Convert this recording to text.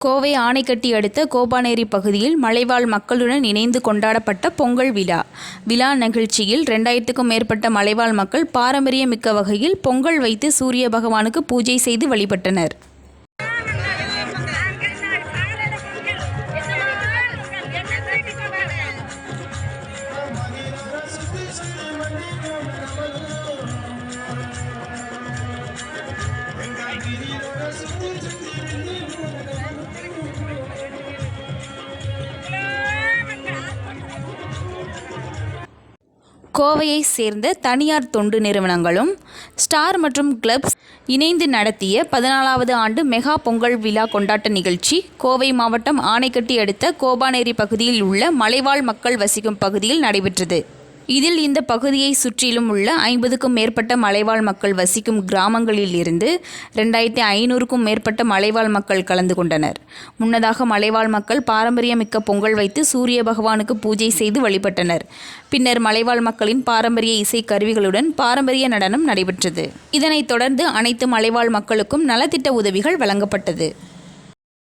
கோவை ஆனைக்கட்டி அடுத்த கோபானேரி பகுதியில் மலைவாழ் மக்களுடன் இணைந்து கொண்டாடப்பட்ட பொங்கல் விழா. விழா நிகழ்ச்சியில் 2000க்கும் மேற்பட்ட மலைவாழ் மக்கள் பாரம்பரியமிக்க வகையில் பொங்கல் வைத்து சூரிய பகவானுக்கு பூஜை செய்து வழிபட்டனர். கோவையை சேர்ந்த தனியார் தொண்டு நிறுவனங்களும் ஸ்டார் மற்றும் கிளப்ஸ் இணைந்து நடத்திய 14வது ஆண்டு மெகா பொங்கல் விழா கொண்டாட்ட நிகழ்ச்சி கோவை மாவட்டம் ஆனைக்கட்டி அடுத்த கோபானேரி பகுதியில் உள்ள மலைவாழ் மக்கள் வசிக்கும் பகுதியில் நடைபெற்றது. இதில் இந்த பகுதியை சுற்றிலும் உள்ள 50க்கும் மேற்பட்ட மலைவாழ் மக்கள் வசிக்கும் கிராமங்களில் இருந்து 2500க்கும் மேற்பட்ட மலைவாழ் மக்கள் கலந்து கொண்டனர். முன்னதாக மலைவாழ் மக்கள் பாரம்பரியமிக்க பொங்கல் வைத்து சூரிய பகவானுக்கு பூஜை செய்து வழிபட்டனர். பின்னர் மலைவாழ் மக்களின் பாரம்பரிய இசை கருவிகளுடன் பாரம்பரிய நடனம் நடைபெற்றது. இதனைத் தொடர்ந்து அனைத்து மலைவாழ் மக்களுக்கும் நலத்திட்ட உதவிகள் வழங்கப்பட்டது.